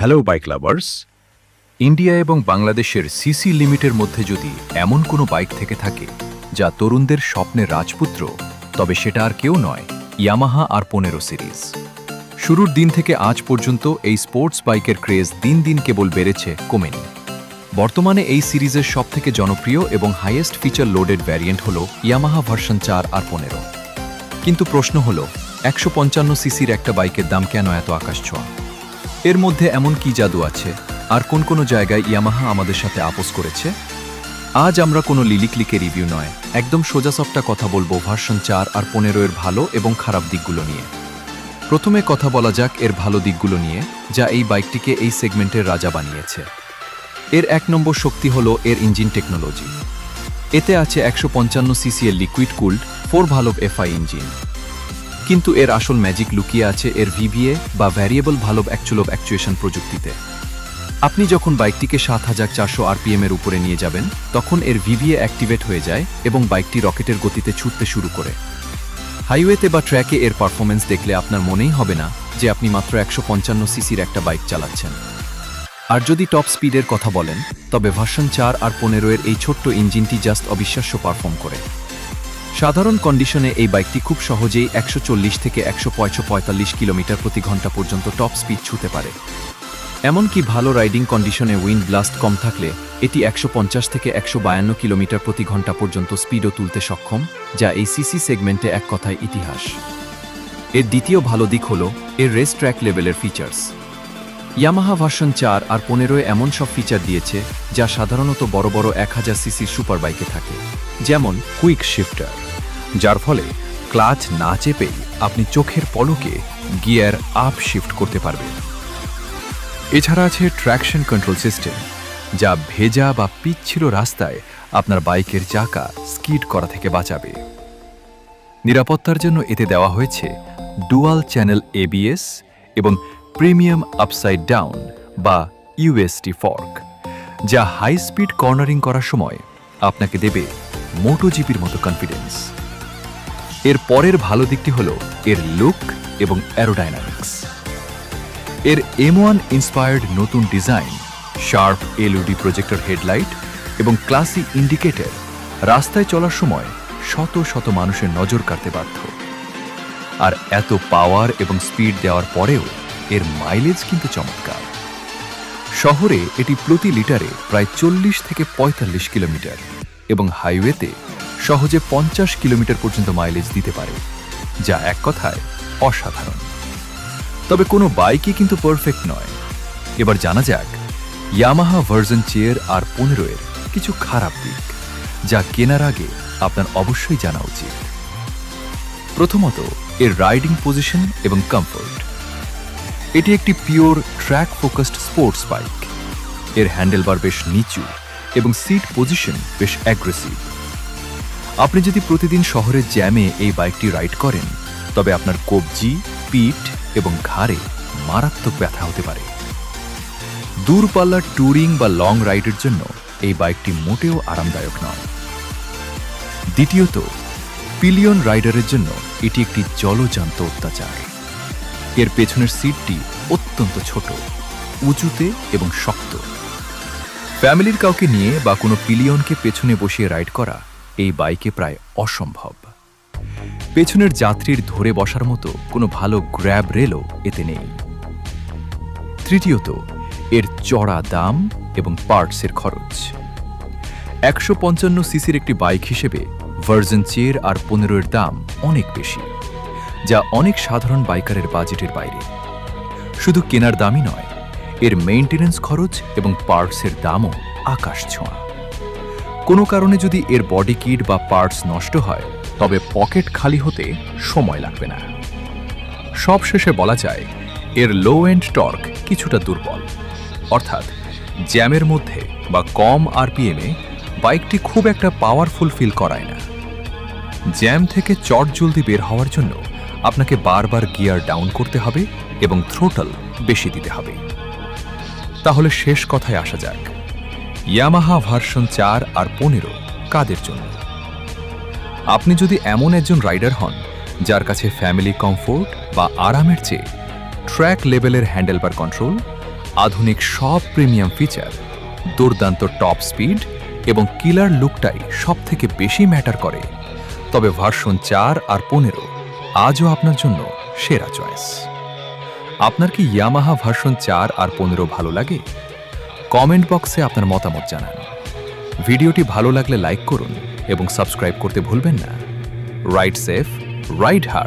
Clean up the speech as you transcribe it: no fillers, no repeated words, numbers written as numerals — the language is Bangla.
Hello bike lovers. ইন্ডিয়া এবং বাংলাদেশের সিসি লিমিটের মধ্যে যদি এমন কোনো বাইক থেকে থাকে যা তরুণদের স্বপ্নের রাজপুত্র, তবে সেটা আর কেউ নয়, ইয়ামাহা R15 সিরিজ। শুরুর দিন থেকে আজ পর্যন্ত এই স্পোর্টস বাইকের ক্রেজ দিন দিন কেবল বেড়েছে, কমেনি। বর্তমানে এই সিরিজের সবথেকে জনপ্রিয় এবং হাইয়েস্ট ফিচার লোডেড ভ্যারিয়েন্ট হল ইয়ামাহা ভার্সন 4 R15। কিন্তু প্রশ্ন হল, 155 সিসির একটা বাইকের দাম কেন এত আকাশ ছোঁয়া? এর মধ্যে এমন কি জাদু আছে, আর কোন কোন জায়গায় ইয়ামাহা আমাদের সাথে আপোস করেছে? আজ আমরা কোনো লিলিক্লিকে রিভিউ নয়, একদম সোজাসাপটা কথা বলবো ভার্সন 4 R15 এর ভালো এবং খারাপ দিকগুলো নিয়ে। প্রথমে কথা বলা যাক এর ভালো দিকগুলো নিয়ে, যা এই বাইকটিকে এই সেগমেন্টের রাজা বানিয়েছে। এর 1 নম্বর শক্তি হলো এর ইঞ্জিন টেকনোলজি। এতে আছে 155 সিসি এর liquid cooled 4 valve FI engine. কিন্তু এর আসল ম্যাজিক লুকিয়ে আছে এর VVA বা ভ্যারিয়েবল ভালভ অ্যাকচুয়েশন প্রযুক্তিতে। আপনি যখন বাইকটিকে 7400 RPM এর উপরে নিয়ে যাবেন, তখন এর VVA অ্যাক্টিভেট হয়ে যায় এবং বাইকটি রকেটের গতিতে ছুটতে শুরু করে। হাইওয়েতে বা ট্র্যাকে এর পারফরমেন্স দেখলে আপনার মনেই হবে না যে আপনি মাত্র 155 সিসির একটা বাইক চালাচ্ছেন। আর যদি টপ স্পিডের কথা বলেন, তবে ভার্সন 4 R15 এর এই ছোট্ট ইঞ্জিনটি জাস্ট অবিশ্বাস্য পারফর্ম করে। সাধারণ কন্ডিশনে এই বাইকটি খুব সহজেই 140 থেকে 145 কিলোমিটার প্রতি ঘন্টা পর্যন্ত টপ স্পিড ছুঁতে পারে। এমনকি ভালো রাইডিং কন্ডিশনে উইন্ড ব্লাস্ট কম থাকলে এটি 150 থেকে 152 কিলোমিটার প্রতি ঘন্টা পর্যন্ত স্পিডও তুলতে সক্ষম, যা এই সিসি সেগমেন্টে এক কথায় ইতিহাস। এর দ্বিতীয় ভালো দিক হল এর রেস ট্র্যাক লেভেলের ফিচার্স। ইয়ামাহা ভার্সন 4 R15 এমন সব ফিচার দিয়েছে যা সাধারণত বড় বড় 1000 সিসির সুপার বাইকে থাকে, যেমন কুইক শিফটার, যার ফলে ক্লাচ না চেপেই আপনি চোখের পলকে গিয়ার আপ শিফট করতে পারবেন। এছাড়া আছে ট্র্যাকশন কন্ট্রোল সিস্টেম, যা ভেজা বা পিচ্ছিল রাস্তায় আপনার বাইকের চাকা স্কিড করা থেকে বাঁচাবে। নিরাপত্তার জন্য এতে দেওয়া হয়েছে ডুয়াল চ্যানেল ABS এবং প্রিমিয়াম আপসাইড ডাউন বা USD ফর্ক, যা হাই স্পিড কর্নারিং করার সময় আপনাকে দেবে মোটোজিপির মতো কনফিডেন্স। এর পরের ভালো দিকটি হল এর লুক এবং অ্যারোডাইনামিক্স। এর M1 ইন্সপায়ার্ড নতুন design, sharp LED projector headlight এবং ক্লাসি ইন্ডিকেটর রাস্তায় চলার সময় শত শত মানুষের নজর কাড়তে বাধ্য। আর এত পাওয়ার এবং স্পিড দেওয়ার পরেও এর মাইলেজ কিন্তু চমৎকার। শহরে এটি প্রতি লিটারে প্রায় 40 থেকে 45 কিলোমিটার এবং হাইওয়েতে সহজে 50 কিলোমিটার পর্যন্ত মাইলেজ দিতে পারে, যা এক কথায় অসাধারণ। তবে কোনো বাইকই কিন্তু পারফেক্ট নয়। এবার জানা যাক ইয়ামাহা ভার্সন 4 R15 এর কিছু খারাপ দিক, যা কেনার আগে আপনার অবশ্যই জানা উচিত। প্রথমত, এর রাইডিং পজিশন এবং কমফোর্ট। এটি একটি pure track focused sports bike. এর হ্যান্ডেলবার বেশ নিচু এবং সিট পজিশন বেশ অ্যাগ্রেসিভ। আপনি যদি প্রতিদিন শহরের জ্যামে এই বাইকটি রাইড করেন, তবে আপনার কবজি, পিঠ এবং ঘাড়ে মারাত্মক ব্যথা হতে পারে। দূরপাল্লার ট্যুরিং বা লং রাইডের জন্য এই বাইকটি মোটেও আরামদায়ক নয়। দ্বিতীয়ত, পিলিয়ন রাইডারের জন্য এটি একটি জলজান্ত অত্যাচার। এর পেছনের সিটটি অত্যন্ত ছোট, উঁচুতে এবং শক্ত। ফ্যামিলির কাউকে নিয়ে বা কোনো পিলিয়নকে পেছনে বসিয়ে রাইড করা এই বাইকে প্রায় অসম্ভব। পেছনের যাত্রীর ধরে বসার মতো কোনো ভালো গ্র্যাব রেলও এতে নেই। তৃতীয়ত, এর চড়া দাম এবং পার্টসের খরচ। 155 সিসির একটি বাইক হিসেবে ভার্সন 4 R15 এর দাম অনেক বেশি, যা অনেক সাধারণ বাইকারের বাজেটের বাইরে। শুধু কেনার দামই নয়, এর মেইনটেনেন্স খরচ এবং পার্টসের দামও আকাশ ছোঁয়া। কোনো কারণে যদি এর বডি কিট বা পার্টস নষ্ট হয়, তবে পকেট খালি হতে সময় লাগবে না। সবশেষে বলা যায় এর লো এন্ড টর্ক কিছুটা দুর্বল, অর্থাৎ জ্যামের মধ্যে বা কম RPM এ বাইকটি খুব একটা পাওয়ারফুল ফিল করায় না। জ্যাম থেকে চটজলদি বের হওয়ার জন্য আপনাকে বারবার গিয়ার ডাউন করতে হবে এবং থ্রোটল বেশি দিতে হবে। তাহলে শেষ কথায় আসা যাক, ইয়ামাহা ভার্সন 4 R15 কাদের জন্য? আপনি যদি এমন একজন রাইডার হন যার কাছে ফ্যামিলি কমফোর্ট বা আরামের চেয়ে ট্র্যাক লেভেলের হ্যান্ডেলবার কন্ট্রোল, আধুনিক সব প্রিমিয়াম ফিচার, দুর্দান্ত টপ স্পিড এবং কিলার লুকটাই সবথেকে বেশি ম্যাটার করে। তবে ভার্সন 4 আর 15 আজও আপনার জন্য সেরা চয়েস। আপনার কি ইয়ামাহা ভার্সন 4 আর 15 ভালো লাগে? কমেন্ট বক্সে আপনার মতামত জানান। ভিডিওটি ভালো লাগলে লাইক করুন এবং সাবস্ক্রাইব করতে ভুলবেন না। Ride safe, ride hard.